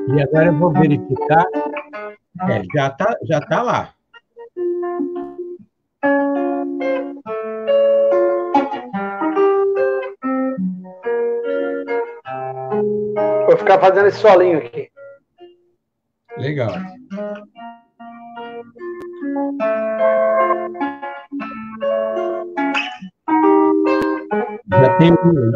E agora eu vou verificar. Já tá lá. Vou ficar fazendo esse solinho aqui. Legal. Já tem um.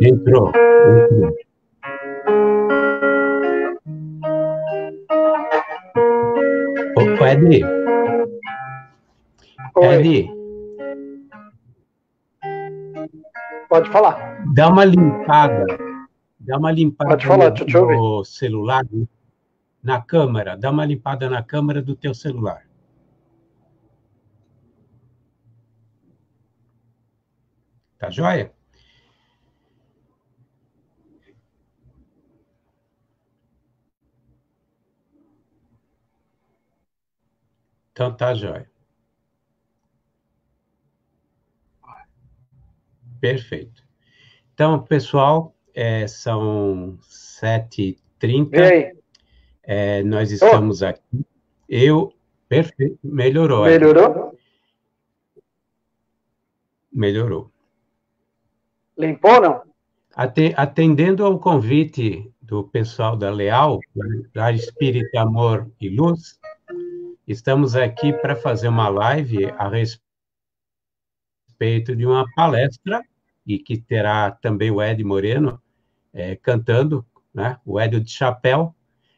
Entrou. Ô, Edi. Pode falar. Dá uma limpada Pode falar, no celular, na câmera. Dá uma limpada na câmera do teu celular. Tá joia? Então tá joia. Perfeito. Então, pessoal, são 7h30. Nós estamos aqui. Perfeito. Melhorou. Melhorou? Melhorou. Limpou, não? Atendendo ao convite do pessoal da Leal, da Espírito, Amor e Luz, estamos aqui para fazer uma live a respeito de uma palestra, e que terá também o Ed Moreno cantando, né? O Ed de chapéu.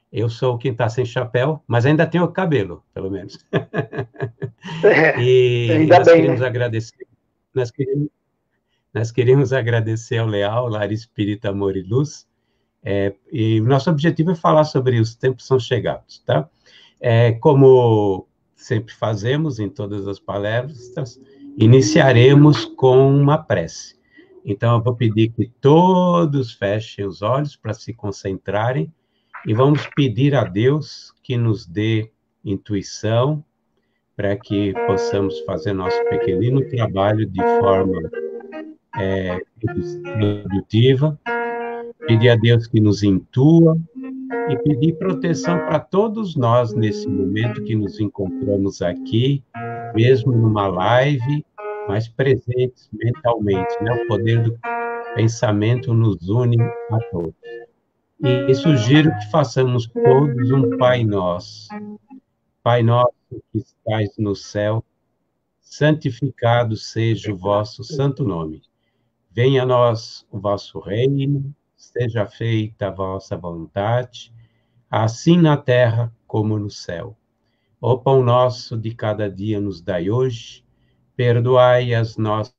Eu sou quem está sem chapéu, mas ainda tenho o cabelo, pelo menos. E nós queremos agradecer. Nós queremos agradecer ao Leal, Lar Espírita, Amor e Luz. E o nosso objetivo é falar sobre os tempos são chegados, tá? Como sempre fazemos em todas as palestras, iniciaremos com uma prece. Então, eu vou pedir que todos fechem os olhos para se concentrarem e vamos pedir a Deus que nos dê intuição para que possamos fazer nosso pequenino trabalho de forma produtiva, pedir a Deus que nos intua e pedir proteção para todos nós nesse momento que nos encontramos aqui, mesmo numa live, mas presentes mentalmente, né? O poder do pensamento nos une a todos. E sugiro que façamos todos um Pai Nosso. Pai nosso que estais no céu, santificado seja o vosso santo nome. Venha a nós o vosso reino, seja feita a vossa vontade, assim na terra como no céu. O pão nosso de cada dia nos dai hoje, perdoai as nossas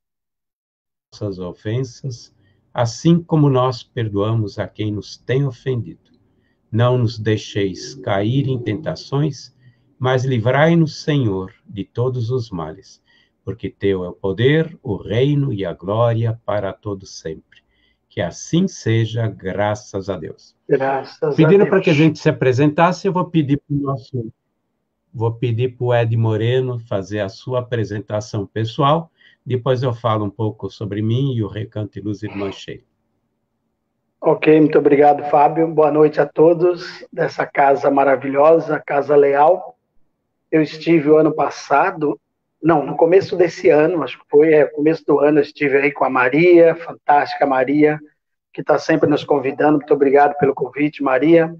ofensas, assim como nós perdoamos a quem nos tem ofendido. Não nos deixeis cair em tentações, mas livrai-nos, Senhor, de todos os males, porque teu é o poder, o reino e a glória para todos sempre. Que assim seja, graças a Deus. Pedindo para que a gente se apresentasse, eu vou pedir para o Ed Moreno fazer a sua apresentação pessoal, depois eu falo um pouco sobre mim e o Recanto e Luz Irmã Sheila. Ok, muito obrigado, Fábio. Boa noite a todos dessa casa maravilhosa, Casa Leal. Eu estive o ano passado, não, no começo desse ano, acho que foi, começo do ano, eu estive aí com a Maria, fantástica Maria, que está sempre nos convidando. Muito obrigado pelo convite, Maria.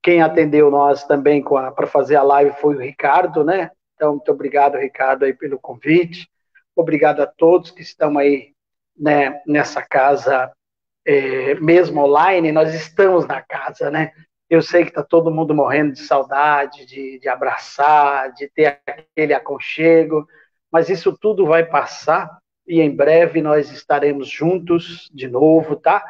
Quem atendeu nós também para fazer a live foi o Ricardo, né? Então, muito obrigado, Ricardo, aí pelo convite. Obrigado a todos que estão aí, né, nessa casa, mesmo online, nós estamos na casa, né? Eu sei que está todo mundo morrendo de saudade, de abraçar, de ter aquele aconchego, mas isso tudo vai passar e em breve nós estaremos juntos de novo, tá?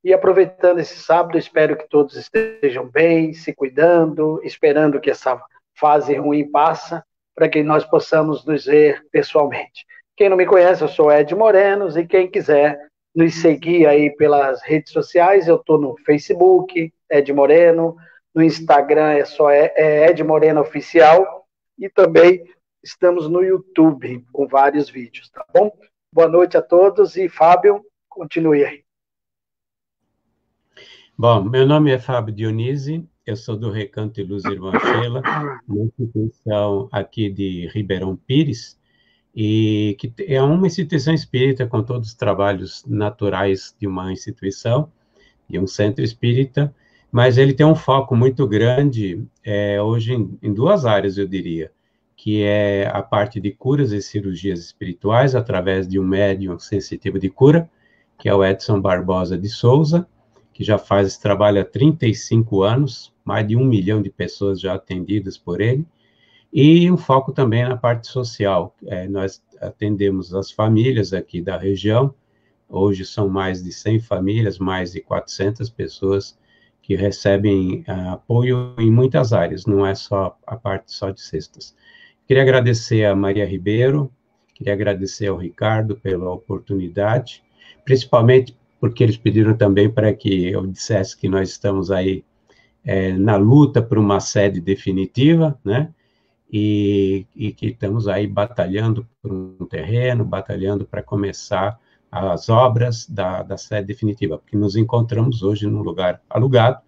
E aproveitando esse sábado, espero que todos estejam bem, se cuidando, esperando que essa fase ruim passe, para que nós possamos nos ver pessoalmente. Quem não me conhece, eu sou Ed Morenos, e quem quiser nos seguir aí pelas redes sociais, eu estou no Facebook, Ed Moreno, no Instagram é Ed Moreno Oficial, e também estamos no YouTube com vários vídeos, tá bom? Boa noite a todos, e Fábio, continue aí. Bom, meu nome é Fábio Dionísio, eu sou do Recanto de Luz Irmã Sheila, uma instituição aqui de Ribeirão Pires, e que é uma instituição espírita com todos os trabalhos naturais de uma instituição, de um centro espírita, mas ele tem um foco muito grande hoje em duas áreas, eu diria, que é a parte de curas e cirurgias espirituais através de um médium sensitivo de cura, que é o Edson Barbosa de Souza, que já faz esse trabalho há 35 anos, mais de 1 milhão de pessoas já atendidas por ele, e um foco também na parte social. Nós atendemos as famílias aqui da região, hoje são mais de 100 famílias, mais de 400 pessoas que recebem apoio em muitas áreas, não é só a parte só de cestas. Queria agradecer a Maria Ribeiro, queria agradecer ao Ricardo pela oportunidade, principalmente porque eles pediram também para que eu dissesse que nós estamos aí na luta por uma sede definitiva, né? E que estamos aí batalhando por um terreno, batalhando para começar as obras da sede definitiva, porque nos encontramos hoje num lugar alugado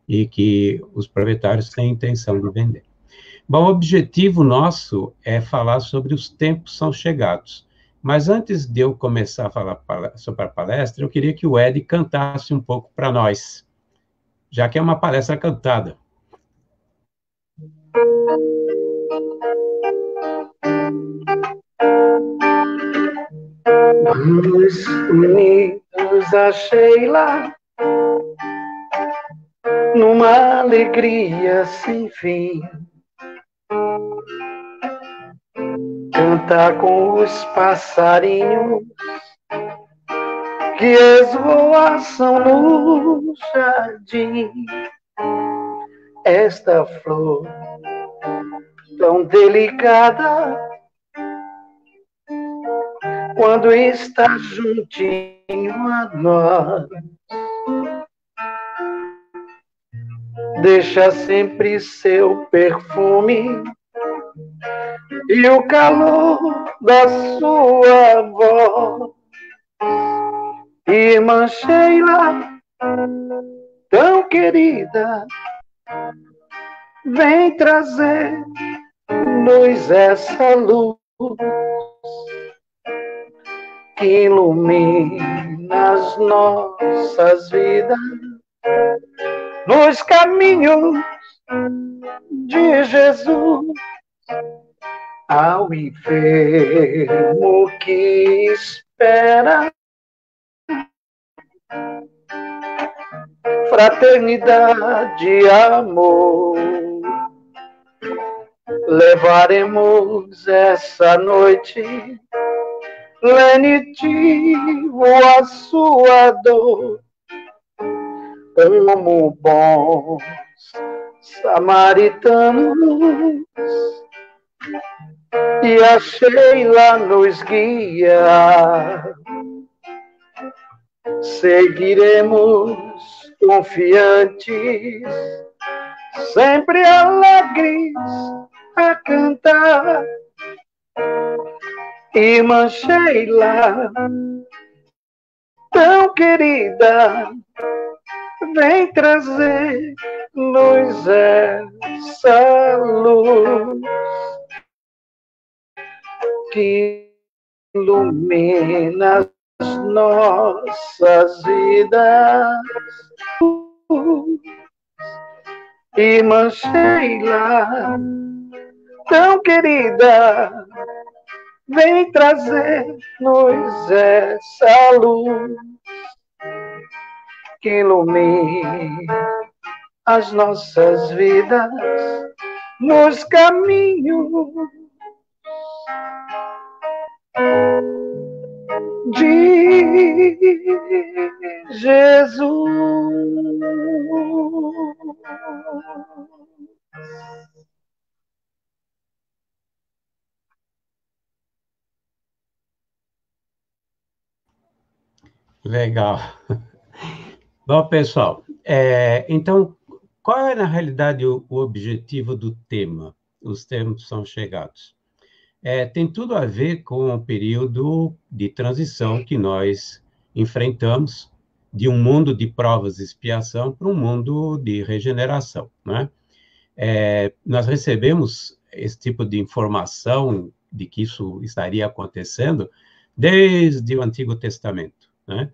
e que os proprietários têm intenção de vender. Bom, o objetivo nosso é falar sobre os tempos são chegados. Mas antes de eu começar a falar sobre a palestra, eu queria que o Ed cantasse um pouco para nós, já que é uma palestra cantada. Vamos unidos a Sheila, numa alegria sem fim. Cantar com os passarinhos que esvoaçam no jardim. Esta flor tão delicada, quando está juntinho a nós, deixa sempre seu perfume e o calor da sua voz. Irmã Sheila, tão querida, vem trazer-nos essa luz que ilumina as nossas vidas nos caminhos de Jesus. Ao enfermo que espera fraternidade e amor, levaremos essa noite lenitivo a sua dor, como bons samaritanos, e a Sheila nos guia. Seguiremos confiantes, sempre alegres a cantar. Irmã Sheila, tão querida, vem trazer-nos essa luz que ilumina as nossas vidas. Irmã Sheila, tão querida, vem trazer-nos essa luz que ilumina as nossas vidas nos caminhos de Jesus. Legal. Bom, pessoal, então, qual é, na realidade, o objetivo do tema? Os termos são chegados. Tem tudo a ver com o período de transição que nós enfrentamos de um mundo de provas e expiação para um mundo de regeneração, né? Nós recebemos esse tipo de informação de que isso estaria acontecendo desde o Antigo Testamento, né?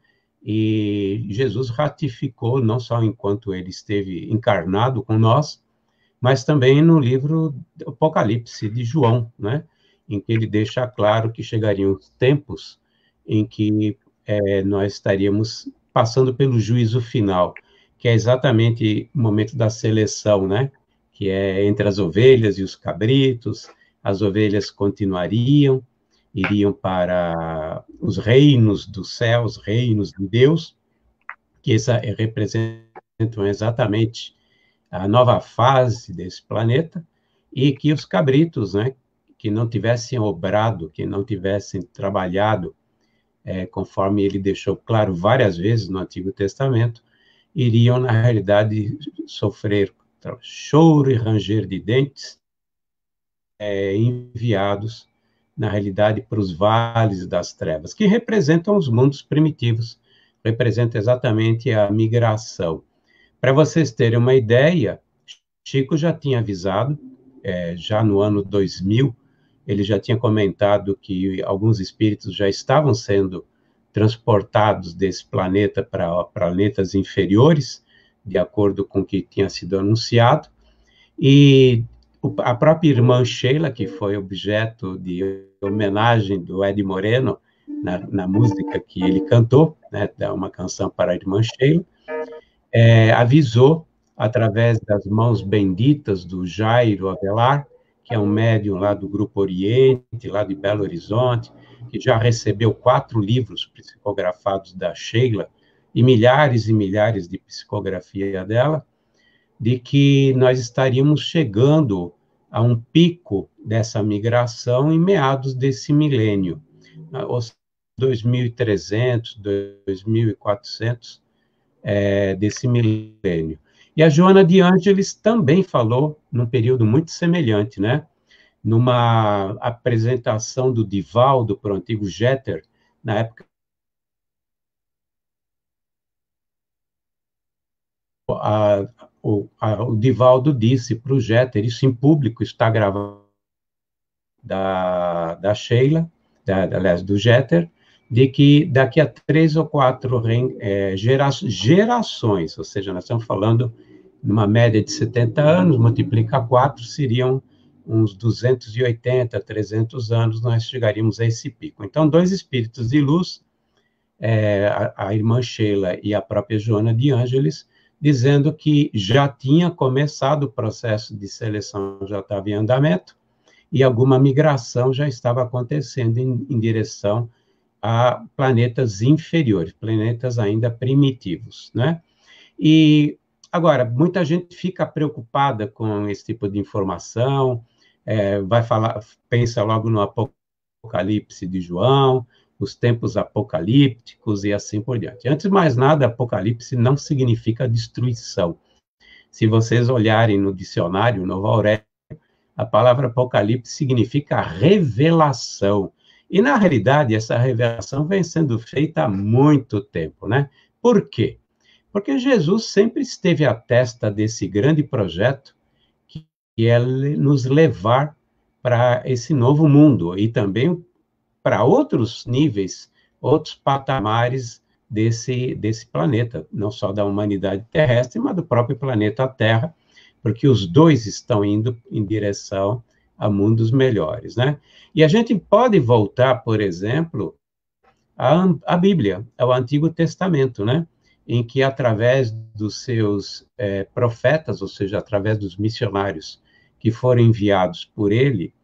E Jesus ratificou, não só enquanto ele esteve encarnado com nós, mas também no livro do Apocalipse de João, né? Em que ele deixa claro que chegariam os tempos em que nós estaríamos passando pelo juízo final, que é exatamente o momento da seleção, né? Que é entre as ovelhas e os cabritos. As ovelhas continuariam, iriam para os reinos dos céus, reinos de Deus, que representam exatamente a nova fase desse planeta, e que os cabritos, né, que não tivessem obrado, que não tivessem trabalhado, conforme ele deixou claro várias vezes no Antigo Testamento, iriam, na realidade, sofrer choro e ranger de dentes, enviados, na realidade, para os vales das trevas, que representam os mundos primitivos, representa exatamente a migração. Para vocês terem uma ideia, Chico já tinha avisado, já no ano 2000, ele já tinha comentado que alguns espíritos já estavam sendo transportados desse planeta para planetas inferiores, de acordo com o que tinha sido anunciado, e a própria irmã Sheila, que foi objeto de homenagem do Ed Moreno, na música que ele cantou, né, uma canção para a irmã Sheila, avisou, através das mãos benditas do Jairo Avelar, que é um médium lá do Grupo Oriente, lá de Belo Horizonte, que já recebeu 4 livros psicografados da Sheila e milhares de psicografia dela, de que nós estaríamos chegando a um pico dessa migração em meados desse milênio, os 2300, 2400, desse milênio. E a Joana de Ângeles também falou num período muito semelhante, né? Numa apresentação do Divaldo para o antigo Jeter, na época, o Divaldo disse para o Jeter, isso em público, está gravado, da Sheila, aliás, do Jeter, de que daqui a 3 ou 4 gerações, ou seja, nós estamos falando numa média de 70 anos, multiplica 4, seriam uns 280, 300 anos, nós chegaríamos a esse pico. Então, 2 espíritos de luz, a irmã Sheila e a própria Joana de Ângeles, dizendo que já tinha começado o processo de seleção, já estava em andamento, e alguma migração já estava acontecendo em direção a planetas inferiores, planetas ainda primitivos, né? E, agora, muita gente fica preocupada com esse tipo de informação, pensa logo no Apocalipse de João, os tempos apocalípticos e assim por diante. Antes de mais nada, Apocalipse não significa destruição. Se vocês olharem no dicionário, Novo Aurélio, a palavra Apocalipse significa revelação. E, na realidade, essa revelação vem sendo feita há muito tempo, né? Por quê? Porque Jesus sempre esteve à testa desse grande projeto, que é nos levar para esse novo mundo e também para outros níveis, outros patamares desse planeta, não só da humanidade terrestre, mas do próprio planeta Terra, porque os dois estão indo em direção a mundos melhores, né? E a gente pode voltar, por exemplo, à Bíblia, ao Antigo Testamento, né? Em que, através dos seus profetas, ou seja, através dos missionários que foram enviados por ele,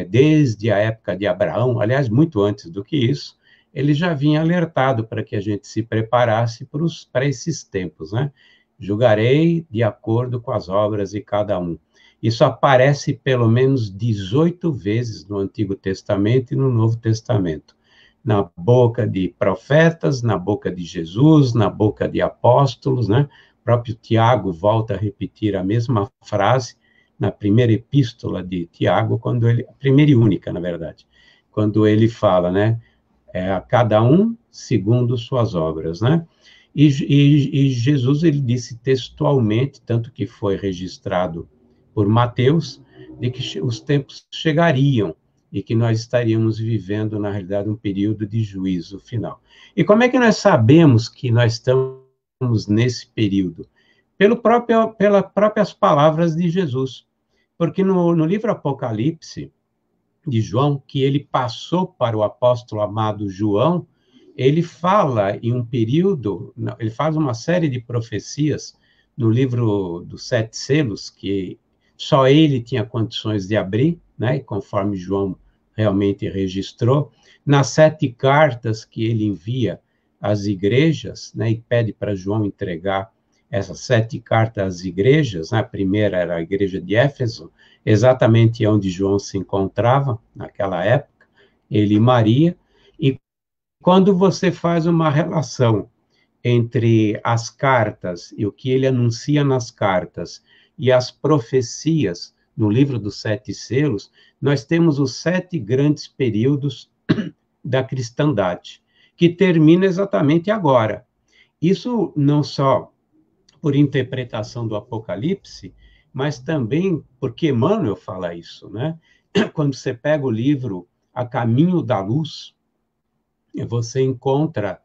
desde a época de Abraão, aliás, muito antes do que isso, ele já vinha alertado para que a gente se preparasse para esses tempos, né? Julgarei de acordo com as obras de cada um. Isso aparece pelo menos 18 vezes no Antigo Testamento e no Novo Testamento. na boca de profetas, na boca de Jesus, na boca de apóstolos, né? O próprio Tiago volta a repetir a mesma frase na primeira epístola de Tiago, quando ele, a primeira e única, na verdade, quando ele fala, né? A cada um segundo suas obras, né? E Jesus, ele disse textualmente, tanto que foi registrado por Mateus, de que os tempos chegariam e que nós estaríamos vivendo, na realidade, um período de juízo final. E como é que nós sabemos que nós estamos nesse período? Pelas próprias palavras de Jesus. Porque no livro Apocalipse, de João, que ele passou para o apóstolo amado João, ele fala em um período, ele faz uma série de profecias no livro dos Sete Selos, que só ele tinha condições de abrir, né, conforme João realmente registrou, nas 7 cartas que ele envia às igrejas, né, e pede para João entregar essas 7 cartas às igrejas, né, a primeira era a igreja de Éfeso, exatamente onde João se encontrava naquela época, ele e Maria, e quando você faz uma relação entre as cartas e o que ele anuncia nas cartas e as profecias no livro dos 7 selos, nós temos os 7 grandes períodos da cristandade, que termina exatamente agora. Isso não só por interpretação do Apocalipse, mas também porque Emmanuel fala isso, né? Quando você pega o livro A Caminho da Luz, você encontra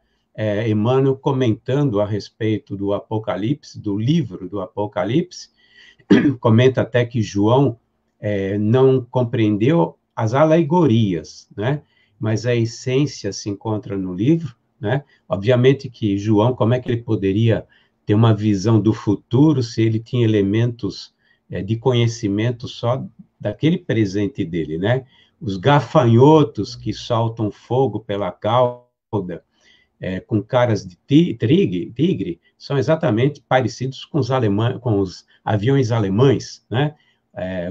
Emmanuel comentando a respeito do Apocalipse, do livro do Apocalipse, comenta até que João não compreendeu as alegorias, né? Mas a essência se encontra no livro, né? Obviamente que João, como é que ele poderia ter uma visão do futuro se ele tinha elementos de conhecimento só daquele presente dele, né? Os gafanhotos que soltam fogo pela cauda, com caras de tigre, são exatamente parecidos com com os aviões alemães, né?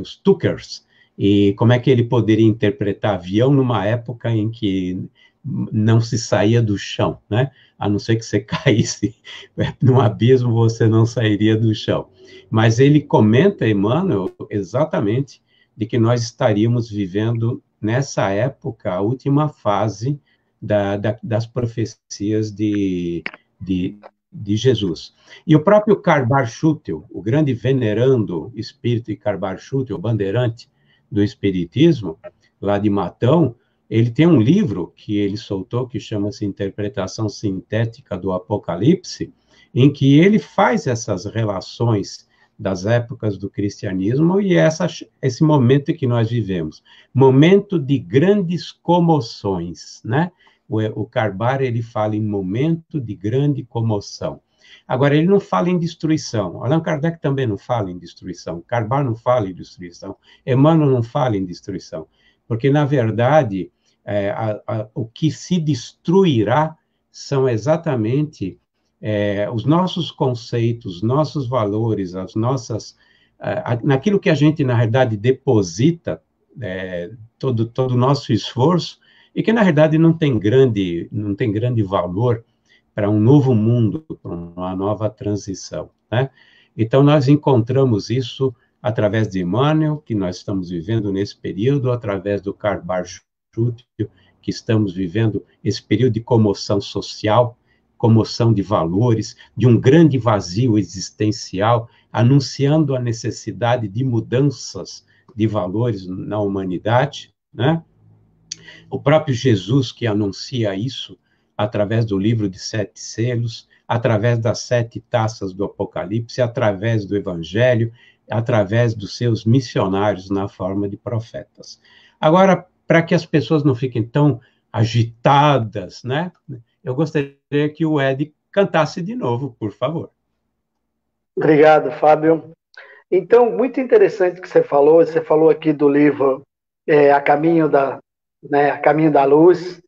Os Tuckers. E como é que ele poderia interpretar avião numa época em que não se saía do chão, né? A não ser que você caísse num abismo, você não sairia do chão. Mas ele comenta, Emmanuel, exatamente de que nós estaríamos vivendo, nessa época, a última fase das profecias de Jesus. E o próprio Karl Schutel, o grande venerando espírito de Karl Schutel, o bandeirante do espiritismo, lá de Matão, ele tem um livro que ele soltou que chama-se Interpretação Sintética do Apocalipse, em que ele faz essas relações das épocas do cristianismo e esse momento que nós vivemos. Momento de grandes comoções, né? O Carbar, ele fala em momento de grande comoção. Agora, ele não fala em destruição. Allan Kardec também não fala em destruição. Carbar não fala em destruição. Emmanuel não fala em destruição. Porque, na verdade, o que se destruirá são exatamente os nossos conceitos, nossos valores, as nossas, naquilo que a gente, na verdade, deposita todo o nosso esforço, e que, na verdade, não tem grande valor para um novo mundo, para uma nova transição, né? Então, nós encontramos isso através de Emmanuel, que nós estamos vivendo nesse período, através do Karl Barth, que estamos vivendo esse período de comoção social, comoção de valores, de um grande vazio existencial, anunciando a necessidade de mudanças de valores na humanidade, né? O próprio Jesus que anuncia isso através do livro de 7 selos, através das 7 taças do Apocalipse, através do Evangelho, através dos seus missionários na forma de profetas. Agora, para que as pessoas não fiquem tão agitadas, né? Eu gostaria que o Ed cantasse de novo, por favor. Obrigado, Fábio. Então, muito interessante que você falou aqui do livro A Caminho A Caminho da Luz,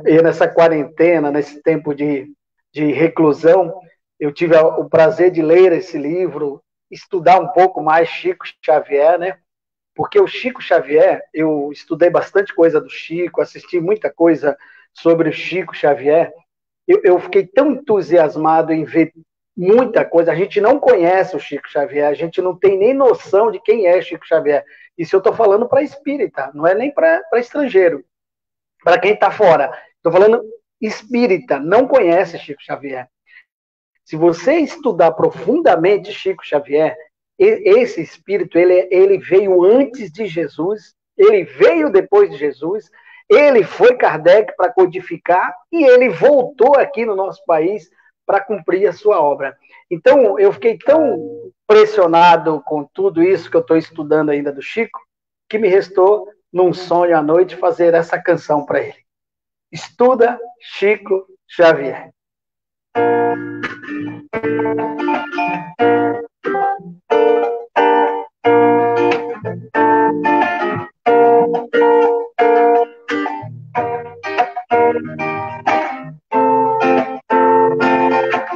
e nessa quarentena, nesse tempo de reclusão, eu tive o prazer de ler esse livro, estudar um pouco mais Chico Xavier, né? Porque o Chico Xavier, eu estudei bastante coisa do Chico, assisti muita coisa sobre o Chico Xavier, eu fiquei tão entusiasmado em ver muita coisa. A gente não conhece o Chico Xavier, a gente não tem nem noção de quem é Chico Xavier. Isso eu estou falando para espírita, não é nem para estrangeiro, para quem está fora. Estou falando espírita, não conhece Chico Xavier. Se você estudar profundamente Chico Xavier, esse espírito, ele veio antes de Jesus, ele veio depois de Jesus, ele foi Kardec para codificar e ele voltou aqui no nosso país para cumprir a sua obra. Então, eu fiquei tão pressionado com tudo isso que eu estou estudando ainda do Chico, que me restou, num sonho à noite, fazer essa canção para ele. Estuda Chico Xavier.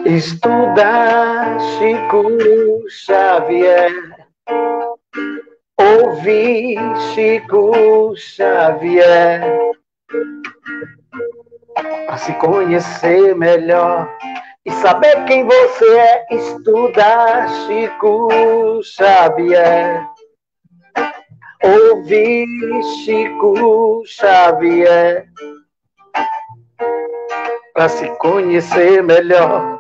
Estuda Chico Xavier, ouvir Chico Xavier, para se conhecer melhor e saber quem você é. Estuda Chico Xavier, ouvir Chico Xavier, para se conhecer melhor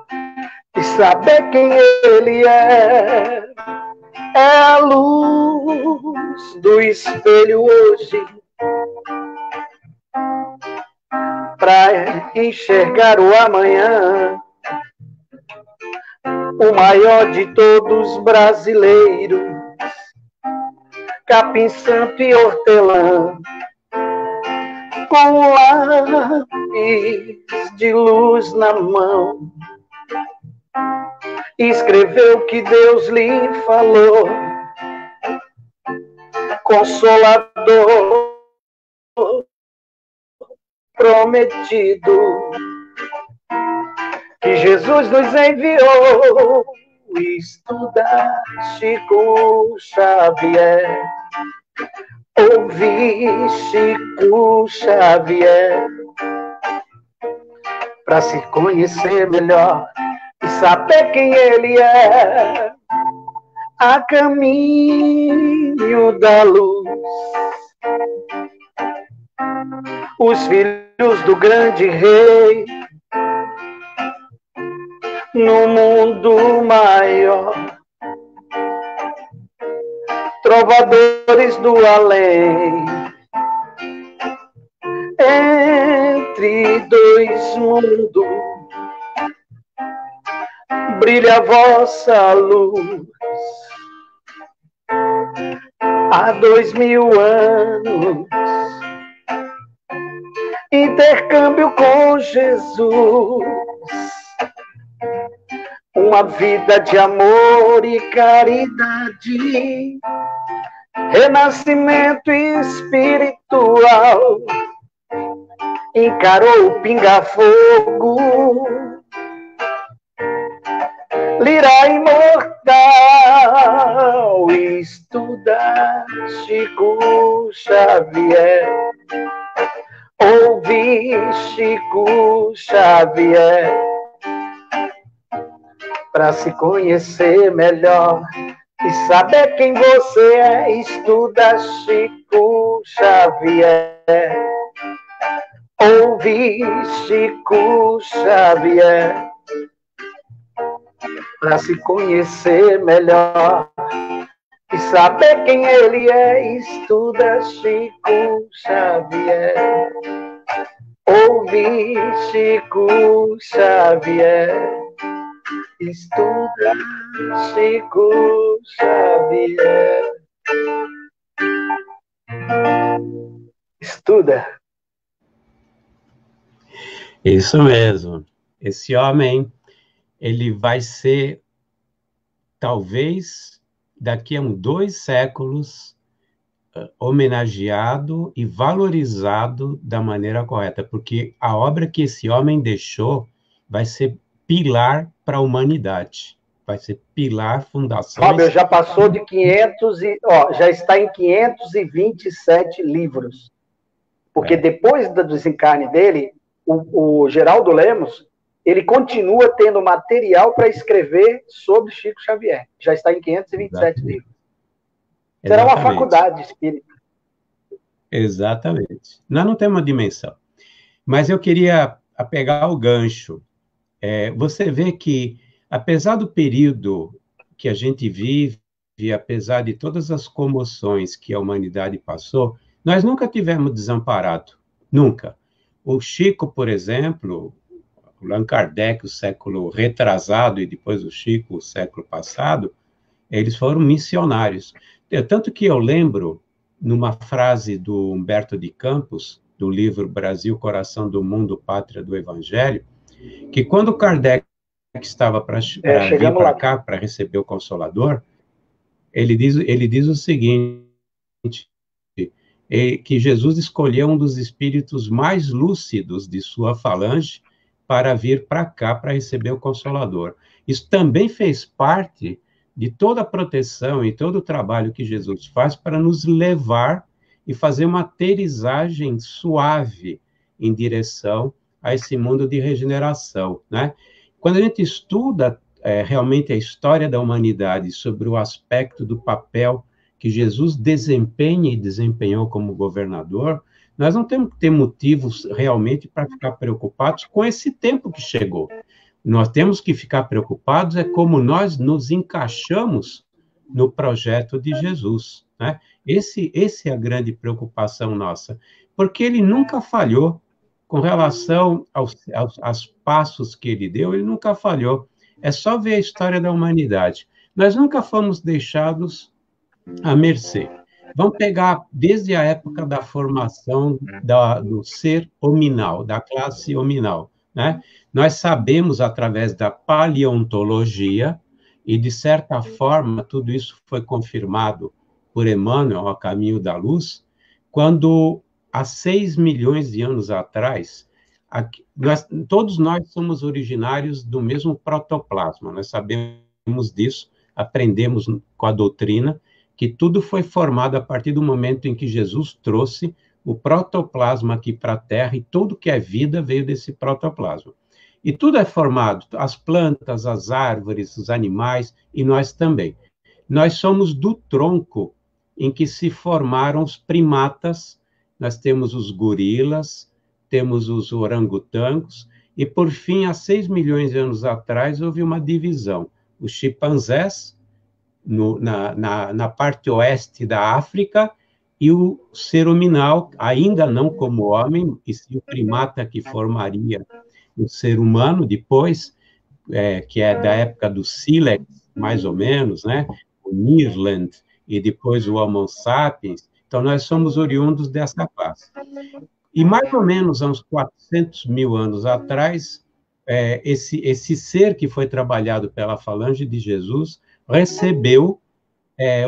e saber quem ele é. É a luz do espelho hoje para enxergar o amanhã, o maior de todos brasileiros, capim santo e hortelã, com o lápis de luz na mão, escreveu o que Deus lhe falou, consolador prometido, que Jesus nos enviou. Estuda Chico Xavier, ouvir Chico Xavier, para se conhecer melhor e saber quem ele é. A caminho da luz, os filhos do grande rei, no mundo maior, trovadores do além, entre dois mundos, brilha a vossa luz. Há 2000 anos, intercâmbio com Jesus, uma vida de amor e caridade, renascimento espiritual, encarou o pinga-fogo, lira imortal. Estuda Chico Xavier, ouvir Chico Xavier, para se conhecer melhor e saber quem você é. Estuda Chico Xavier, ouvir Chico Xavier, para se conhecer melhor e saber quem ele é. Estuda Chico Xavier, ouvir Chico Xavier, estuda Chico Xavier. Estuda. Isso mesmo. Esse homem, ele vai ser, talvez, daqui a 2 séculos, homenageado e valorizado da maneira correta, porque a obra que esse homem deixou vai ser pilar para a humanidade, vai ser pilar, fundação. Fábio, já passou de 500 já está em 527 livros, porque depois do desencarne dele, o Geraldo Lemos, ele continua tendo material para escrever sobre Chico Xavier. Já está em 527 livros. Será uma faculdade espírita. Exatamente. Nós não temos uma dimensão. Mas eu queria pegar o gancho. Você vê que, apesar do período que a gente vive, apesar de todas as comoções que a humanidade passou, nós nunca tivemos desamparado. Nunca. O Chico, por exemplo, o Allan Kardec, o século retrasado, e depois o Chico, o século passado, eles foram missionários. Tanto que eu lembro, numa frase do Humberto de Campos, do livro Brasil, Coração do Mundo, Pátria do Evangelho, que quando Kardec estava para vir para cá, para receber o Consolador, ele diz o seguinte, que Jesus escolheu um dos espíritos mais lúcidos de sua falange para vir para cá, para receber o Consolador. Isso também fez parte de toda a proteção e todo o trabalho que Jesus faz para nos levar e fazer uma aterrissagem suave em direção a esse mundo de regeneração, né? Quando a gente estuda realmente a história da humanidade sobre o aspecto do papel que Jesus desempenha e desempenhou como governador, nós não temos que ter motivos realmente para ficar preocupados com esse tempo que chegou. Nós temos que ficar preocupados como nós nos encaixamos no projeto de Jesus, né? Esse é a grande preocupação nossa, porque ele nunca falhou com relação aos passos que ele deu, ele nunca falhou. É só ver a história da humanidade. Nós nunca fomos deixados à mercê. Vamos pegar desde a época da formação do ser hominal, da classe hominal, né? Nós sabemos, através da paleontologia, e, de certa forma, tudo isso foi confirmado por Emmanuel, a caminho da luz, quando, há 6 milhões de anos atrás, todos nós somos originários do mesmo protoplasma, nós sabemos disso, aprendemos com a doutrina, que tudo foi formado a partir do momento em que Jesus trouxe o protoplasma aqui para a Terra, e tudo que é vida veio desse protoplasma. E tudo é formado, as plantas, as árvores, os animais, e nós também. Nós somos do tronco em que se formaram os primatas, nós temos os gorilas, temos os orangotangos, e, por fim, há 6 milhões de anos atrás, houve uma divisão. Os chimpanzés, na parte oeste da África, e o ser hominal, ainda não como homem, e sim o primata que formaria o ser humano depois, que é da época do Sílex, mais ou menos, né? O Nearland, e depois o Homo sapiens. Então, nós somos oriundos dessa classe. E, mais ou menos, há uns 400 mil anos atrás, esse ser que foi trabalhado pela falange de Jesus recebeu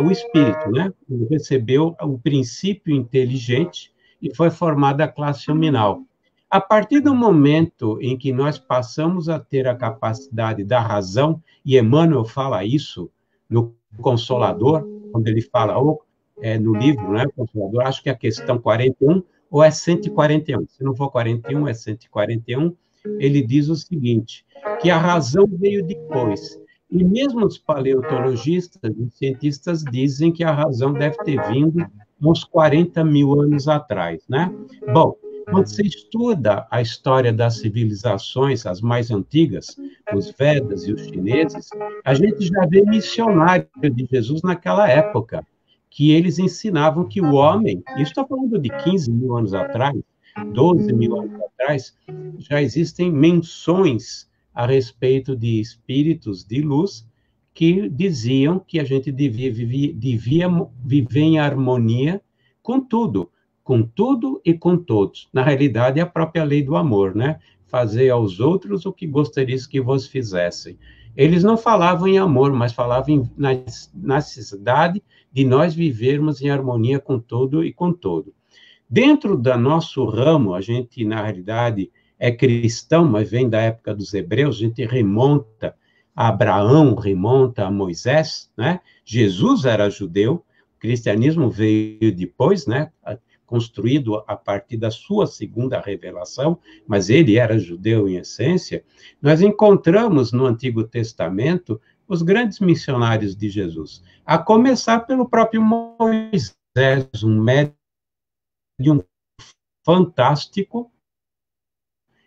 o espírito, né? Ele recebeu o princípio inteligente e foi formada a classe hominal. A partir do momento em que nós passamos a ter a capacidade da razão, e Emmanuel fala isso no Consolador, quando ele fala, no livro, né, Consolador, acho que é a questão 41, ou é 141, se não for 41, é 141, ele diz o seguinte, que a razão veio depois. E mesmo os paleontologistas e cientistas dizem que a razão deve ter vindo uns 40 mil anos atrás, né? Bom, quando você estuda a história das civilizações, as mais antigas, os Vedas e os chineses, a gente já vê missionários de Jesus naquela época, que eles ensinavam que o homem, isso estou falando de 15 mil anos atrás, 12 mil anos atrás, já existem menções a respeito de espíritos de luz que diziam que a gente devia viver em harmonia com tudo e com todos. Na realidade, é a própria lei do amor, né? Fazer aos outros o que gostarias que vos fizessem. Eles não falavam em amor, mas falavam na necessidade de nós vivermos em harmonia com todo e com todo. Dentro do nosso ramo, a gente, na realidade, é cristão, mas vem da época dos hebreus, a gente remonta a Abraão, remonta a Moisés, né? Jesus era judeu, o cristianismo veio depois, né? construído a partir da sua segunda revelação, mas ele era judeu em essência, nós encontramos no Antigo Testamento os grandes missionários de Jesus, a começar pelo próprio Moisés, um médium fantástico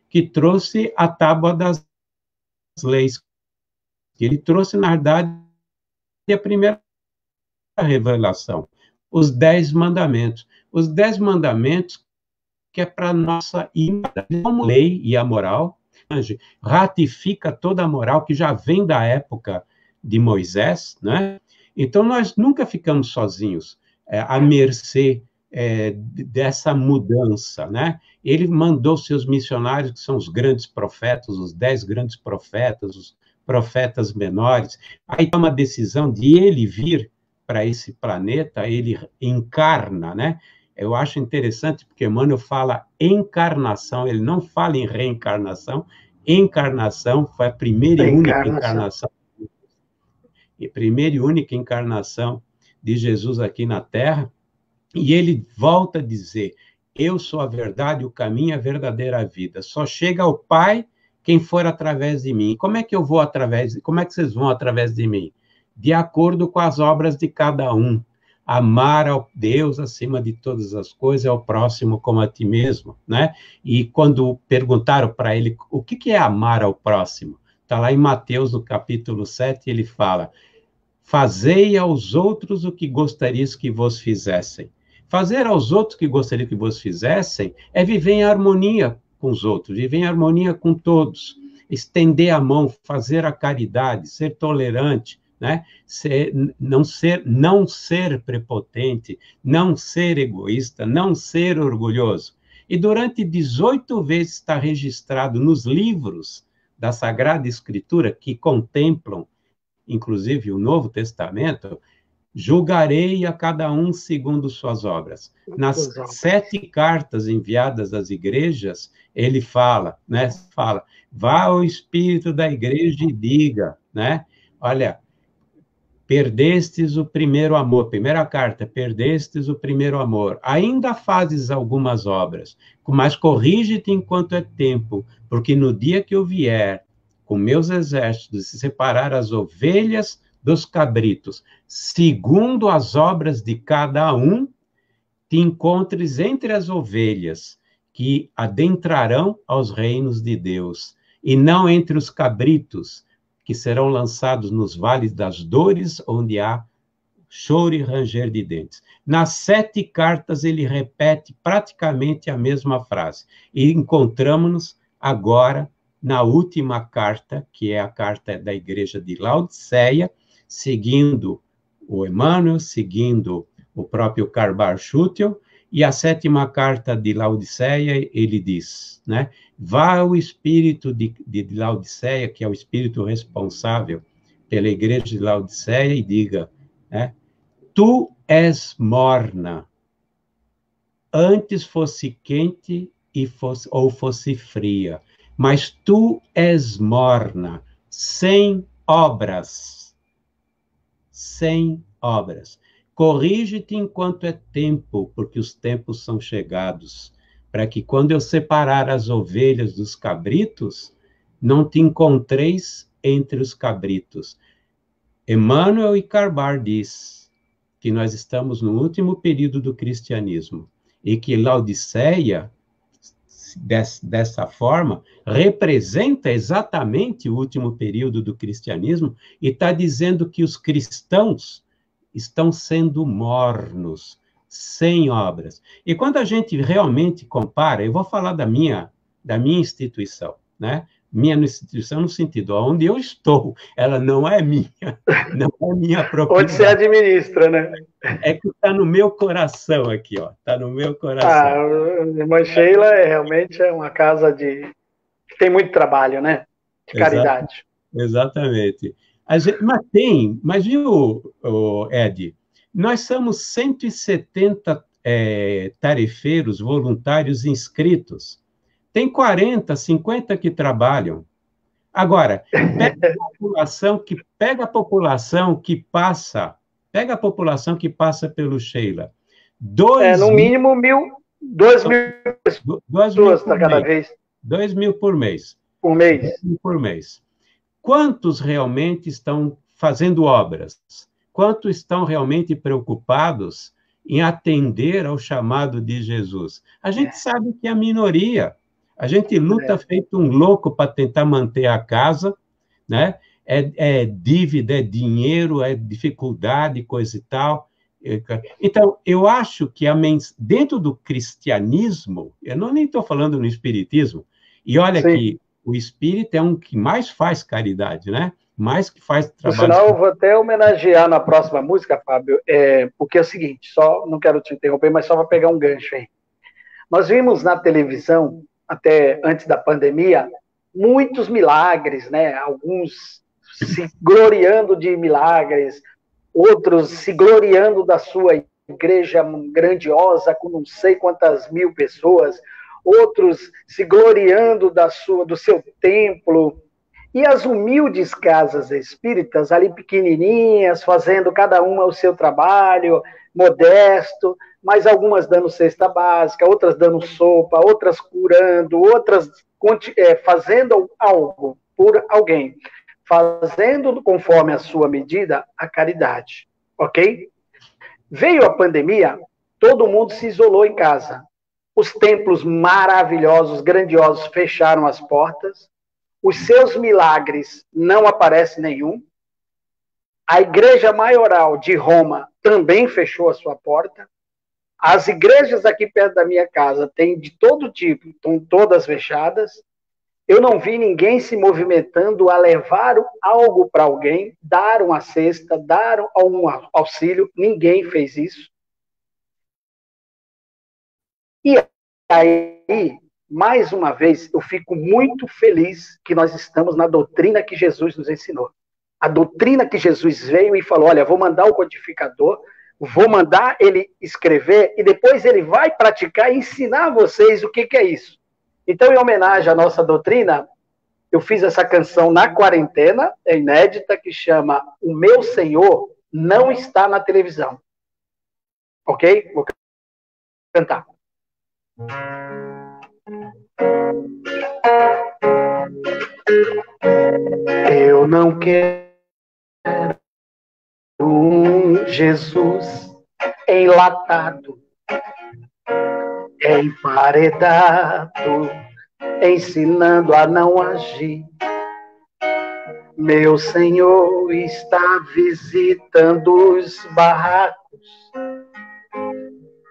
que trouxe a tábua das leis. Ele trouxe, na verdade, a primeira revelação, os 10 mandamentos. Os 10 mandamentos que é para a nossa imagem, como lei e a moral, ratifica toda a moral que já vem da época de Moisés, né? Então, nós nunca ficamos sozinhos, à mercê dessa mudança, né? Ele mandou seus missionários, que são os grandes profetas, os 10 grandes profetas, os profetas menores. Aí toma a decisão de ele vir para esse planeta, ele encarna, né? Eu acho interessante porque Emmanuel fala encarnação, ele não fala em reencarnação. Encarnação foi a primeira e única encarnação. E primeira e única encarnação de Jesus aqui na Terra. E ele volta a dizer: eu sou a verdade, o caminho, a verdadeira vida. Só chega ao Pai quem for através de mim. Como é que eu vou através? Como é que vocês vão através de mim? De acordo com as obras de cada um. Amar ao Deus acima de todas as coisas, ao próximo como a ti mesmo, né? E quando perguntaram para ele o que é amar ao próximo, está lá em Mateus, no capítulo 7, ele fala: fazei aos outros o que gostarias que vos fizessem. Fazer aos outros o que gostaria que vos fizessem é viver em harmonia com os outros, viver em harmonia com todos, estender a mão, fazer a caridade, ser tolerante, né? Não ser prepotente, não ser egoísta, não ser orgulhoso. E durante 18 vezes está registrado nos livros da Sagrada Escritura, que contemplam, inclusive, o Novo Testamento: julgarei a cada um segundo suas obras. Nas 7 cartas enviadas às igrejas, ele fala, né? Fala: vá ao espírito da igreja e diga, né? Olha, perdestes o primeiro amor, primeira carta, perdestes o primeiro amor, ainda fazes algumas obras, mas corrige-te enquanto é tempo, porque no dia que eu vier com meus exércitos e separar as ovelhas dos cabritos, segundo as obras de cada um, te encontres entre as ovelhas que adentrarão aos reinos de Deus, e não entre os cabritos, que serão lançados nos vales das dores, onde há choro e ranger de dentes. Nas 7 cartas, ele repete praticamente a mesma frase. E encontramos-nos agora na última carta, que é a carta da igreja de Laodiceia, seguindo o Emmanuel, seguindo o próprio Karl Schutel, e a 7ª carta de Laodiceia, ele diz, né? Vá ao espírito de Laodiceia, que é o espírito responsável pela igreja de Laodiceia, e diga, né? Tu és morna, antes fosse quente ou fosse fria, mas tu és morna, sem obras. Sem obras. Corrige-te enquanto é tempo, porque os tempos são chegados, para que quando eu separar as ovelhas dos cabritos, não te encontreis entre os cabritos. Emmanuel e Karl diz que nós estamos no último período do cristianismo, e que Laodiceia, dessa forma, representa exatamente o último período do cristianismo, e está dizendo que os cristãos estão sendo mornos, sem obras. E quando a gente realmente compara, eu vou falar da minha instituição, né? Minha instituição no sentido, onde eu estou, ela não é minha propriedade. Onde você administra, né? É que está no meu coração aqui, ó, está no meu coração. A irmã Sheila realmente é uma casa que tem muito trabalho, né? De caridade. Exatamente. Mas viu, Ed, nós somos 170 tarefeiros voluntários inscritos. Tem 40, 50 que trabalham. Agora, pega a população que passa pelo Sheila. No mínimo 1.000 2.000 pessoas por cada mês. vez. 2.000 por mês. Por mês. 2.000 por mês. Quantos realmente estão fazendo obras? Quantos estão realmente preocupados em atender ao chamado de Jesus? A gente sabe que é a minoria. A gente luta feito um louco para tentar manter a casa, né? É dívida, é dinheiro, é dificuldade, coisa e tal. Então, eu acho que dentro do cristianismo, eu nem estou falando no espiritismo, e olha Sim. que o espírita é um que mais faz caridade, né? Mais que faz Por trabalho. sinal, eu vou até homenagear na próxima música, Fábio, porque é o seguinte, não quero te interromper, mas só para pegar um gancho aí. Nós vimos na televisão, até antes da pandemia, muitos milagres, né? Alguns se gloriando de milagres, outros se gloriando da sua igreja grandiosa, com não sei quantas mil pessoas, outros se gloriando do seu templo, e as humildes casas espíritas, ali pequenininhas, fazendo cada uma o seu trabalho, modesto, mas algumas dando cesta básica, outras dando sopa, outras curando, outras fazendo algo por alguém, fazendo conforme a sua medida a caridade, ok? Veio a pandemia, todo mundo se isolou em casa. Os templos maravilhosos, grandiosos, fecharam as portas. Os seus milagres não aparece nenhum. A igreja maioral de Roma também fechou a sua porta. As igrejas aqui perto da minha casa têm de todo tipo, estão todas fechadas. Eu não vi ninguém se movimentando a levar algo para alguém, dar uma cesta, dar um auxílio. Ninguém fez isso. E aí, mais uma vez, eu fico muito feliz que nós estamos na doutrina que Jesus nos ensinou. A doutrina que Jesus veio e falou, olha, vou mandar o codificador, vou mandar ele escrever e depois ele vai praticar e ensinar a vocês o que é isso. Então, em homenagem à nossa doutrina, eu fiz essa canção na quarentena, é inédita, que chama O Meu Senhor Não Está na Televisão. Ok? Vou cantar. Eu não quero um Jesus enlatado, emparedado, ensinando a não agir. Meu Senhor está visitando os barracos,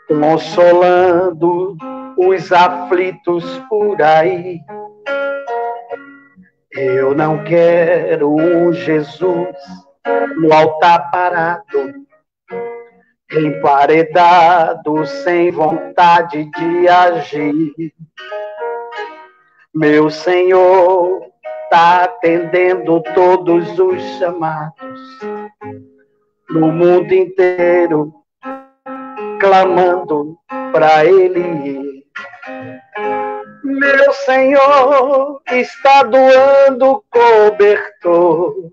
consolando os aflitos por aí. Eu não quero um Jesus no altar parado, emparedado, sem vontade de agir. Meu Senhor está atendendo todos os chamados no mundo inteiro, clamando para Ele ir. Meu Senhor está doando cobertor.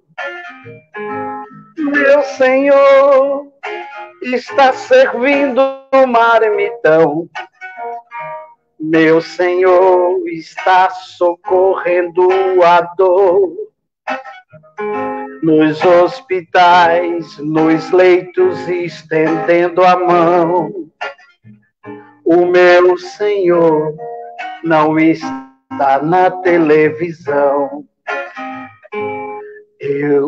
Meu Senhor está servindo marmitão. Meu Senhor está socorrendo a dor. Nos hospitais, nos leitos, estendendo a mão. O meu Senhor não está na televisão.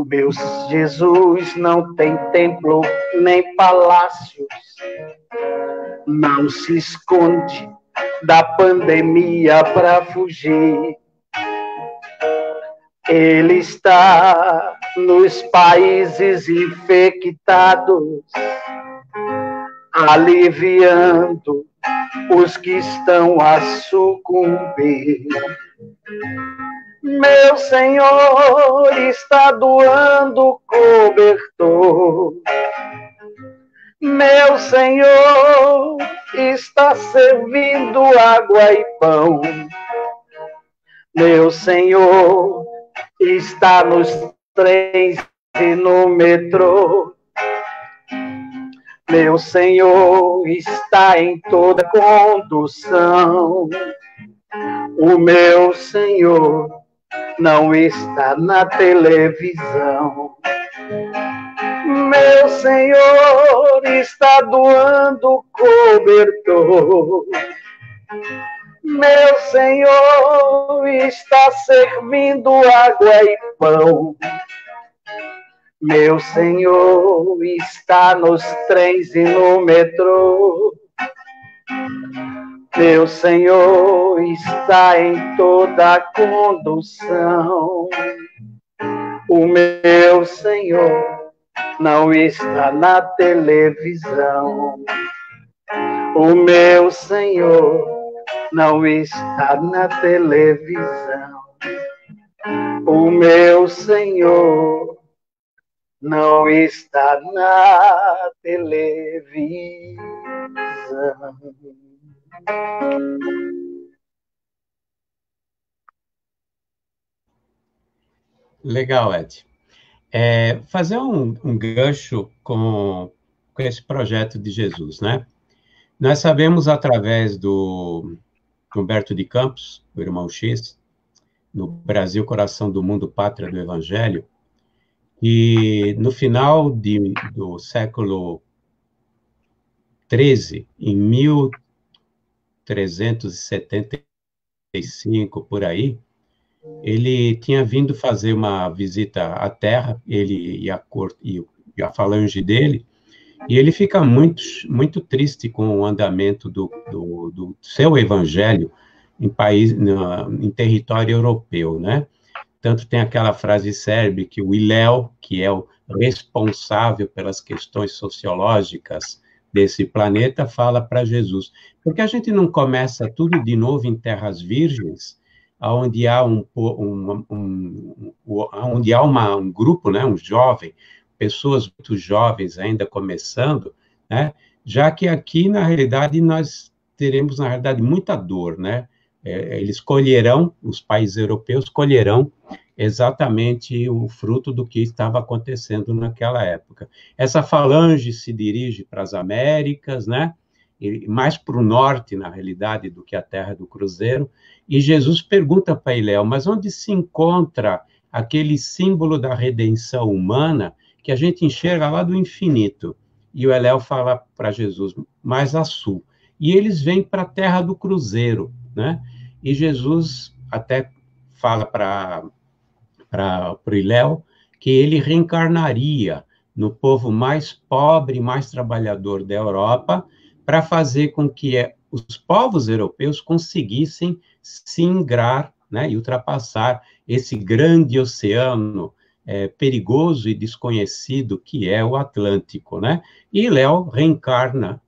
Meu Jesus não tem templo nem palácios. Não se esconde da pandemia para fugir. Ele está nos países infectados, aliviando os que estão a sucumbir. Meu Senhor está doando cobertor. Meu Senhor está servindo água e pão. Meu Senhor está nos trens e no metrô, Meu Senhor está em toda condução. O meu Senhor não está na televisão. Meu Senhor está doando cobertor. Meu Senhor está servindo água e pão. Meu Senhor está nos trens e no metrô. Meu Senhor está em toda a condução. O meu Senhor não está na televisão. O meu Senhor não está na televisão. O meu Senhor não está na televisão. Legal, Ed. Fazer um gancho com esse projeto de Jesus, né? Nós sabemos, através do Humberto de Campos, o irmão X, no Brasil, Coração do Mundo, Pátria do Evangelho, que no final do século XIII, em 1375, por aí, ele tinha vindo fazer uma visita à Terra, ele e a corte e a falange dele, e ele fica muito, muito triste com o andamento do seu evangelho em território europeu, né? Tanto tem aquela frase célebre que o Hillel, que é o responsável pelas questões sociológicas desse planeta, fala para Jesus: por que a gente não começa tudo de novo em terras virgens, onde há um grupo, né, um jovem, pessoas muito jovens ainda começando, né? Já que aqui, na realidade, nós teremos, na realidade, muita dor, né? Eles colherão, os países europeus colherão exatamente o fruto do que estava acontecendo naquela época. Essa falange se dirige para as Américas, né? E mais para o norte, na realidade, do que a Terra do Cruzeiro, e Jesus pergunta para Hillel, mas onde se encontra aquele símbolo da redenção humana que a gente enxerga lá do infinito? E o Hillel fala para Jesus, mais a sul. E eles vêm para a Terra do Cruzeiro, né? E Jesus até fala para o Hillel que ele reencarnaria no povo mais pobre e mais trabalhador da Europa para fazer com que os povos europeus conseguissem se ingrar, né, e ultrapassar esse grande oceano perigoso e desconhecido que é o Atlântico, né? E Hillel reencarna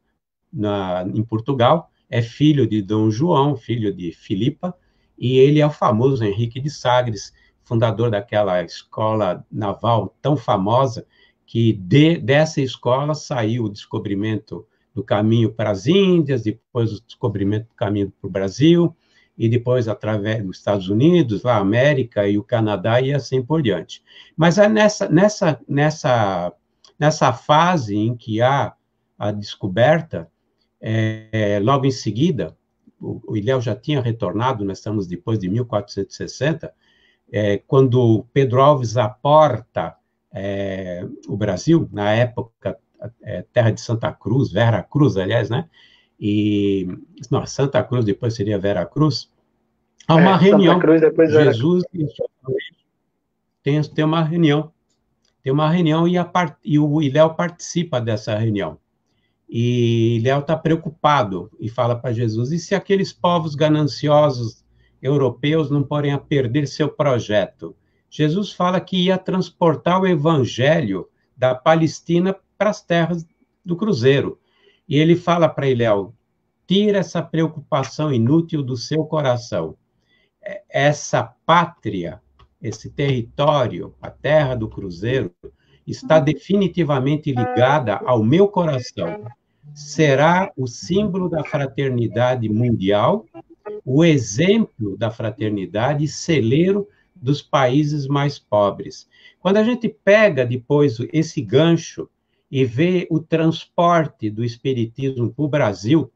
em Portugal, é filho de Dom João, filho de Filipa, e ele é o famoso Henrique de Sagres, fundador daquela escola naval tão famosa, que dessa escola saiu o descobrimento do caminho para as Índias, depois o descobrimento do caminho para o Brasil, e depois através dos Estados Unidos, lá a América e o Canadá, e assim por diante. Mas é nessa fase em que há a descoberta, logo em seguida, o Hillel já tinha retornado, nós estamos depois de 1460, quando Pedro Alves aporta o Brasil, na época, terra de Santa Cruz, Vera Cruz, aliás, né? Não, Santa Cruz depois seria Vera Cruz. Há uma reunião. Santa Cruz, depois Jesus e sua família tem uma reunião. Tem uma reunião e o Hillel participa dessa reunião. E Hillel está preocupado e fala para Jesus: e se aqueles povos gananciosos europeus não porem a perder seu projeto? Jesus fala que ia transportar o evangelho da Palestina para as terras do Cruzeiro. E ele fala para Hillel: tira essa preocupação inútil do seu coração. Essa pátria, esse território, a terra do Cruzeiro, está definitivamente ligada ao meu coração. Será o símbolo da fraternidade mundial, o exemplo da fraternidade, celeiro dos países mais pobres. Quando a gente pega depois esse gancho e ver o transporte do espiritismo para o Brasil.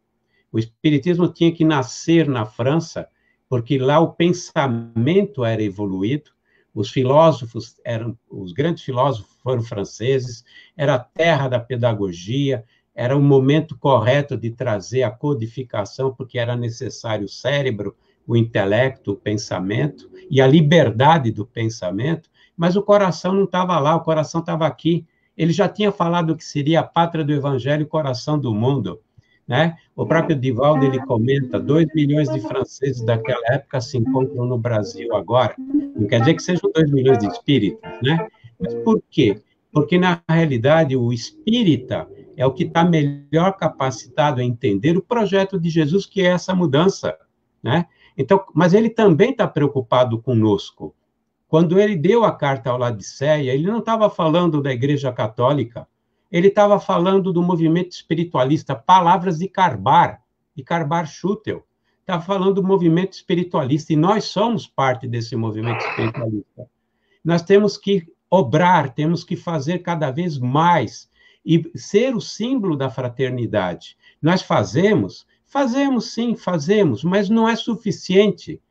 O espiritismo tinha que nascer na França, porque lá o pensamento era evoluído, os filósofos eram, os grandes filósofos foram franceses, era a terra da pedagogia, era o momento correto de trazer a codificação, porque era necessário o cérebro, o intelecto, o pensamento e a liberdade do pensamento, mas o coração não estava lá, o coração estava aqui. Ele já tinha falado que seria a pátria do evangelho, o coração do mundo, né? O próprio Divaldo, ele comenta, 2 milhões de franceses daquela época se encontram no Brasil agora. Não quer dizer que sejam 2 milhões de espíritas, né? Mas por quê? Porque, na realidade, o espírita é o que está melhor capacitado a entender o projeto de Jesus, que é essa mudança, né? Então, mas ele também está preocupado conosco. Quando ele deu a carta ao Laodiceia, ele não estava falando da Igreja Católica, ele estava falando do movimento espiritualista, palavras de Karbar Schutel. Estava falando do movimento espiritualista, e nós somos parte desse movimento espiritualista. Nós temos que obrar, temos que fazer cada vez mais, e ser o símbolo da fraternidade. Nós fazemos sim, fazemos, mas não é suficiente.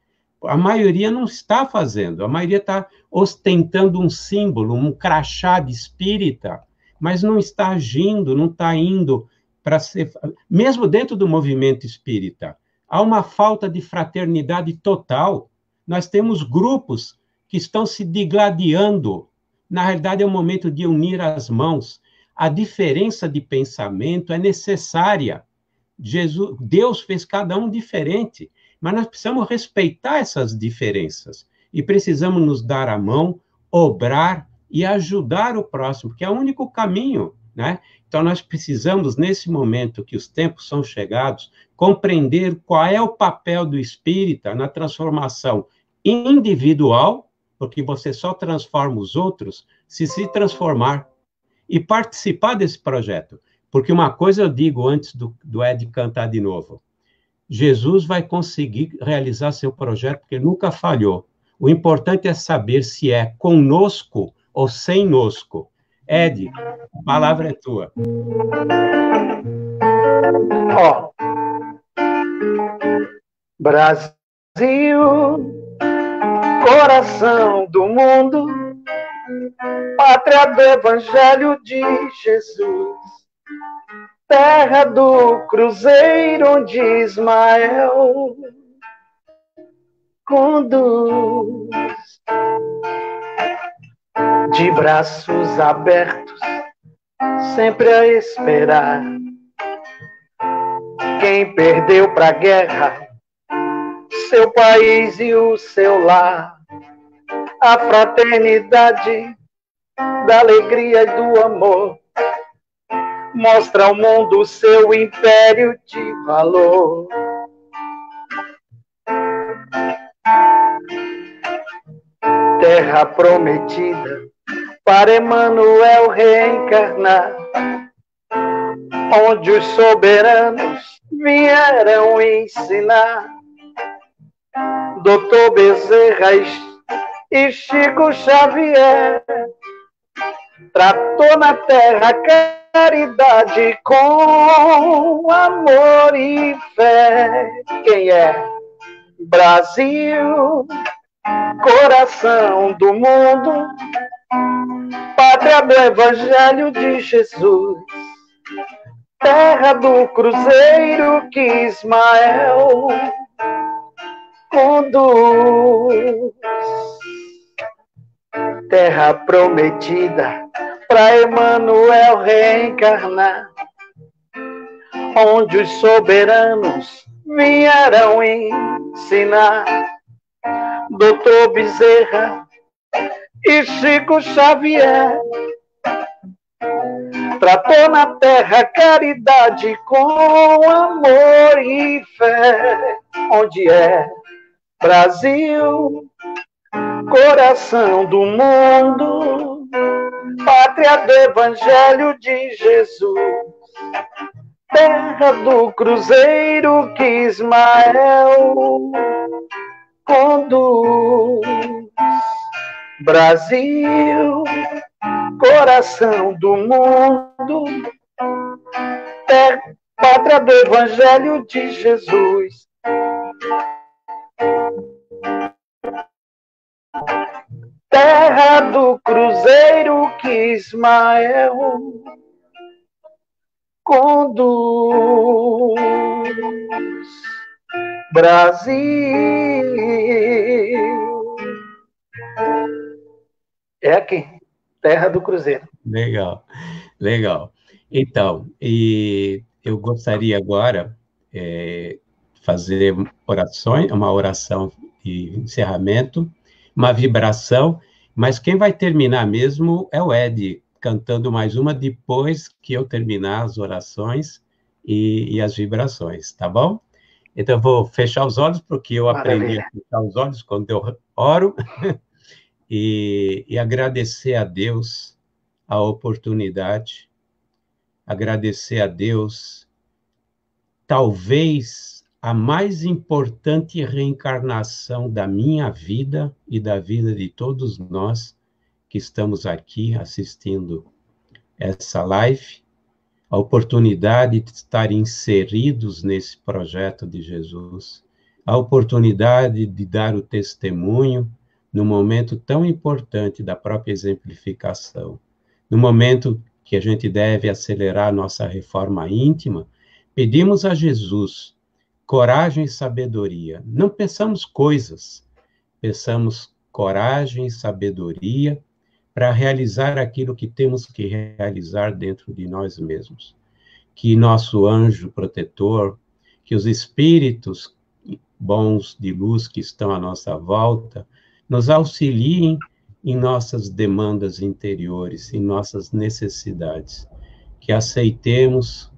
A maioria não está fazendo, a maioria está ostentando um símbolo, um crachá de espírita, mas não está agindo, não está indo para ser... Mesmo dentro do movimento espírita, há uma falta de fraternidade total. Nós temos grupos que estão se digladiando. Na realidade, é o momento de unir as mãos. A diferença de pensamento é necessária. Deus fez cada um diferente, mas nós precisamos respeitar essas diferenças e precisamos nos dar a mão, obrar e ajudar o próximo, porque é o único caminho, né? Então, nós precisamos, nesse momento que os tempos são chegados, compreender qual é o papel do espírita na transformação individual, porque você só transforma os outros se transformar e participar desse projeto. Porque uma coisa eu digo antes do Ed cantar de novo, Jesus vai conseguir realizar seu projeto, porque nunca falhou. O importante é saber se é conosco ou sem nosco. Ed, a palavra é tua. Ó, Brasil, coração do mundo, pátria do Evangelho de Jesus, terra do cruzeiro onde Ismael conduz, de braços abertos, sempre a esperar. Quem perdeu pra guerra seu país e o seu lar, a fraternidade da alegria e do amor, mostra ao mundo o seu império de valor. Terra prometida para Emmanuel reencarnar, onde os soberanos vieram ensinar. Doutor Bezerra e Chico Xavier tratou na terra caridade com amor e fé. Quem é? Brasil, coração do mundo, pátria do Evangelho de Jesus, terra do cruzeiro que Ismael conduz, terra prometida para Emmanuel reencarnar, onde os soberanos vieram ensinar. Doutor Bezerra e Chico Xavier tratou na terra caridade com amor e fé. Onde é? Brasil, coração do mundo, pátria do Evangelho de Jesus, terra do cruzeiro que Ismael conduz. Brasil, coração do mundo, pátria do Evangelho de Jesus. Terra do cruzeiro que Ismael conduz. Brasil. É aqui, terra do cruzeiro. Legal, legal. Então, e eu gostaria agora fazer orações, uma oração de encerramento, uma vibração, mas quem vai terminar mesmo é o Ed, cantando mais uma depois que eu terminar as orações e as vibrações, tá bom? Então, eu vou fechar os olhos, porque eu aprendi a fechar os olhos quando eu oro, e agradecer a Deus a oportunidade, agradecer a Deus, talvez a mais importante reencarnação da minha vida e da vida de todos nós que estamos aqui assistindo essa live, a oportunidade de estar inseridos nesse projeto de Jesus, a oportunidade de dar o testemunho no momento tão importante da própria exemplificação, no momento que a gente deve acelerar a nossa reforma íntima, pedimos a Jesus coragem e sabedoria. Não peçamos coisas, peçamos coragem e sabedoria para realizar aquilo que temos que realizar dentro de nós mesmos. Que nosso anjo protetor, que os espíritos bons de luz que estão à nossa volta, nos auxiliem em nossas demandas interiores, em nossas necessidades. Que aceitemos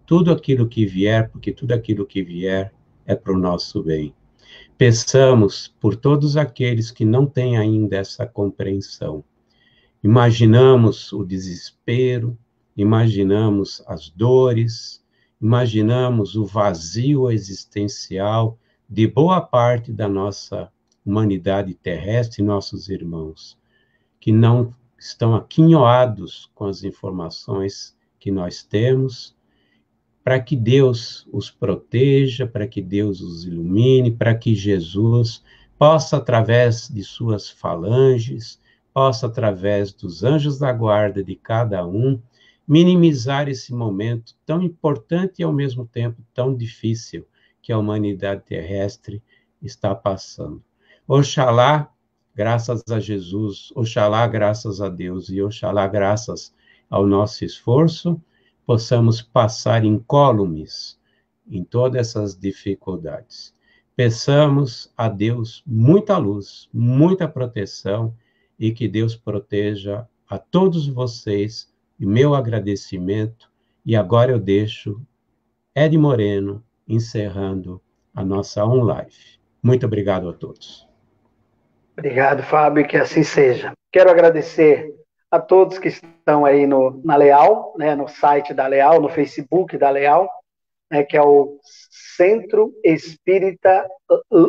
tudo aquilo que vier, porque tudo aquilo que vier é para o nosso bem. Peçamos por todos aqueles que não têm ainda essa compreensão. Imaginamos o desespero, imaginamos as dores, imaginamos o vazio existencial de boa parte da nossa humanidade terrestre, nossos irmãos, que não estão aquinhoados com as informações que nós temos, para que Deus os proteja, para que Deus os ilumine, para que Jesus possa, através de suas falanges, possa, através dos anjos da guarda de cada um, minimizar esse momento tão importante e, ao mesmo tempo, tão difícil que a humanidade terrestre está passando. Oxalá, graças a Jesus, oxalá, graças a Deus, e oxalá, graças ao nosso esforço, possamos passar incólumes em todas essas dificuldades. Peçamos a Deus muita luz, muita proteção, e que Deus proteja a todos vocês, e meu agradecimento, e agora eu deixo Ed Moreno encerrando a nossa on-live. Muito obrigado a todos. Obrigado, Fábio, que assim seja. Quero agradecer a todos que estão aí na Leal, né, no site da Leal, no Facebook da Leal, né, que é o Centro Espírita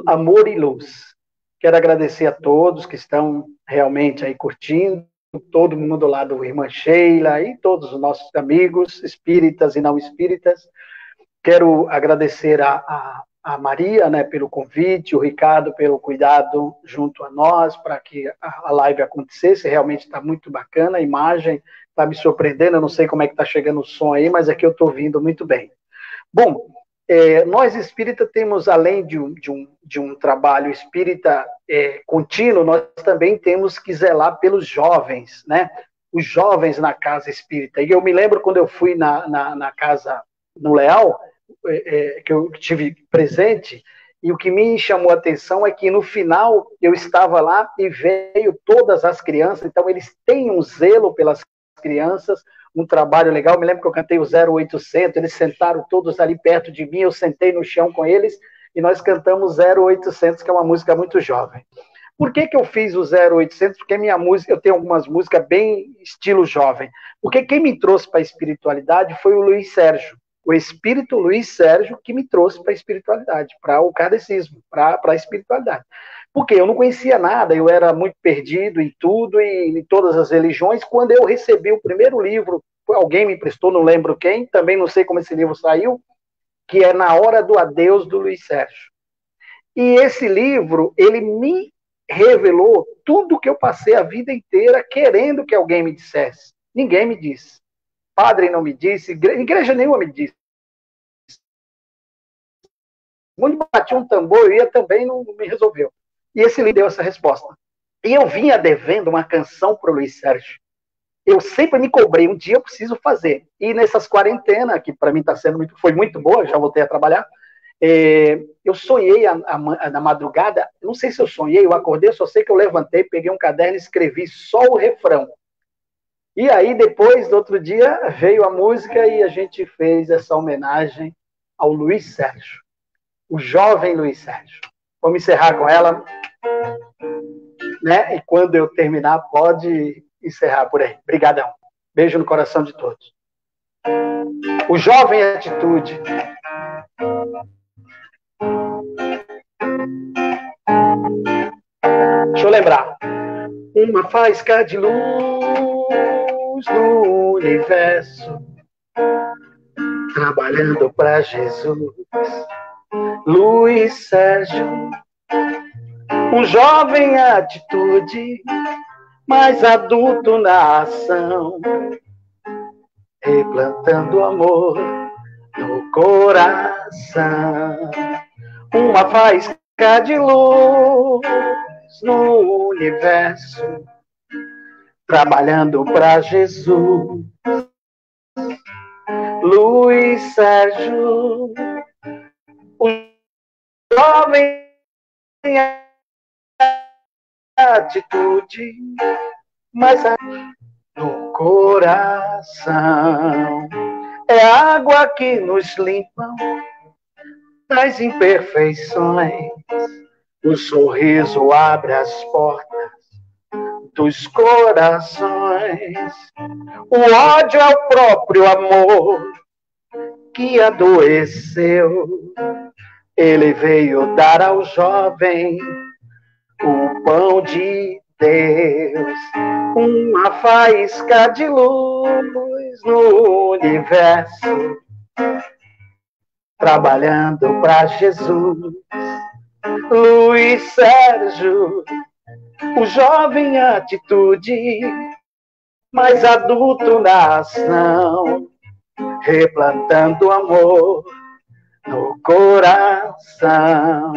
Amor e Luz. Quero agradecer a todos que estão realmente aí curtindo, todo mundo lá do Irmã Sheila e todos os nossos amigos, espíritas e não espíritas. Quero agradecer a Maria, né, pelo convite, o Ricardo pelo cuidado junto a nós para que a live acontecesse. Realmente está muito bacana, a imagem está me surpreendendo. Eu não sei como é que está chegando o som aí, mas aqui eu estou ouvindo muito bem. Bom, nós espírita temos, além de um trabalho espírita contínuo, nós também temos que zelar pelos jovens, né? Os jovens na casa espírita. E eu me lembro quando eu fui na casa no Leal, que eu tive presente, e o que me chamou a atenção é que no final eu estava lá e veio todas as crianças, então eles têm um zelo pelas crianças, um trabalho legal. Eu me lembro que eu cantei o 0800, eles sentaram todos ali perto de mim, eu sentei no chão com eles e nós cantamos 0800, que é uma música muito jovem. Por que eu fiz o 0800? Porque minha música, eu tenho algumas músicas bem estilo jovem. Porque quem me trouxe para a espiritualidade foi o Luiz Sérgio, o espírito Luiz Sérgio, que me trouxe para a espiritualidade, para o kardecismo, para a espiritualidade. Porque eu não conhecia nada, eu era muito perdido em tudo e em todas as religiões. Quando eu recebi o primeiro livro, alguém me emprestou, não lembro quem, também não sei como esse livro saiu, que é Na Hora do Adeus, do Luiz Sérgio. E esse livro, ele me revelou tudo que eu passei a vida inteira querendo que alguém me dissesse. Ninguém me disse. Padre não me disse, igreja nenhuma me disse. Onde bati um tambor, eu ia também, não me resolveu. E esse livro deu essa resposta. E eu vinha devendo uma canção para o Luiz Sérgio. Eu sempre me cobrei, um dia eu preciso fazer. E nessas quarentenas, que para mim foi muito boa, já voltei a trabalhar, eu sonhei na madrugada, não sei se eu sonhei, eu acordei, só sei que eu levantei, peguei um caderno e escrevi só o refrão. E aí, depois, no outro dia, veio a música e a gente fez essa homenagem ao Luiz Sérgio, o jovem Luiz Sérgio. Vamos encerrar com ela, né? E quando eu terminar, pode encerrar por aí. Obrigadão. Beijo no coração de todos. O jovem atitude. Deixa eu lembrar. Uma faísca de luz no universo, trabalhando para Jesus. Luiz Sérgio, um jovem atitude, mais adulto na ação, replantando amor no coração. Uma faísca de luz no universo, trabalhando para Jesus. Luiz Sérgio, o jovem atitude, mas no coração é água que nos limpa das imperfeições. O sorriso abre as portas dos corações. O ódio é o próprio amor que adoeceu. Ele veio dar ao jovem o pão de Deus. Uma faísca de luz no universo, trabalhando para Jesus. Luiz Sérgio, o jovem atitude, mais adulto na ação, replantando amor no coração.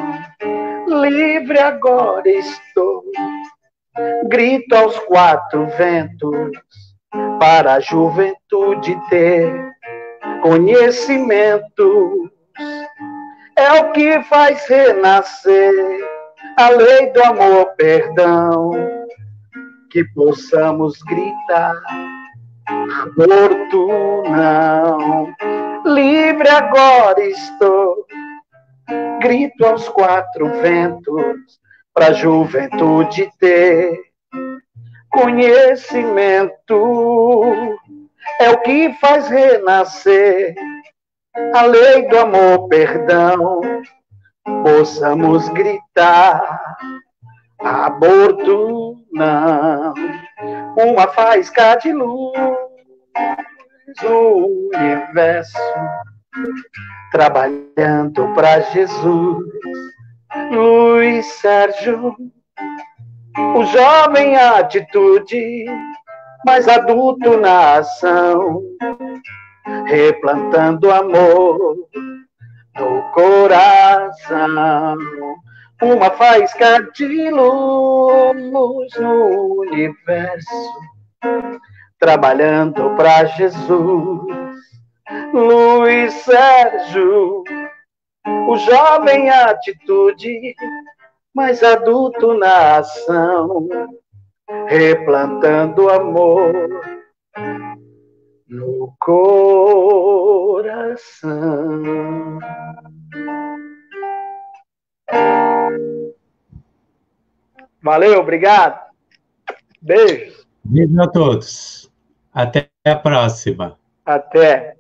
Livre agora estou, grito aos quatro ventos, para a juventude ter conhecimentos. É o que faz renascer a lei do amor, perdão, que possamos gritar: aborto não. Livre agora estou, grito aos quatro ventos, para a juventude ter conhecimento. É o que faz renascer a lei do amor, perdão, possamos gritar: aborto não. Uma faísca de luz no universo, trabalhando para Jesus. Luiz Sérgio, o jovem atitude, mais adulto na ação, replantando amor no coração. Uma faísca de luz no universo, trabalhando para Jesus. Luiz Sérgio, o jovem atitude, mais adulto na ação, replantando amor no coração. Valeu, obrigado. Beijo. Beijo a todos. Até a próxima. Até.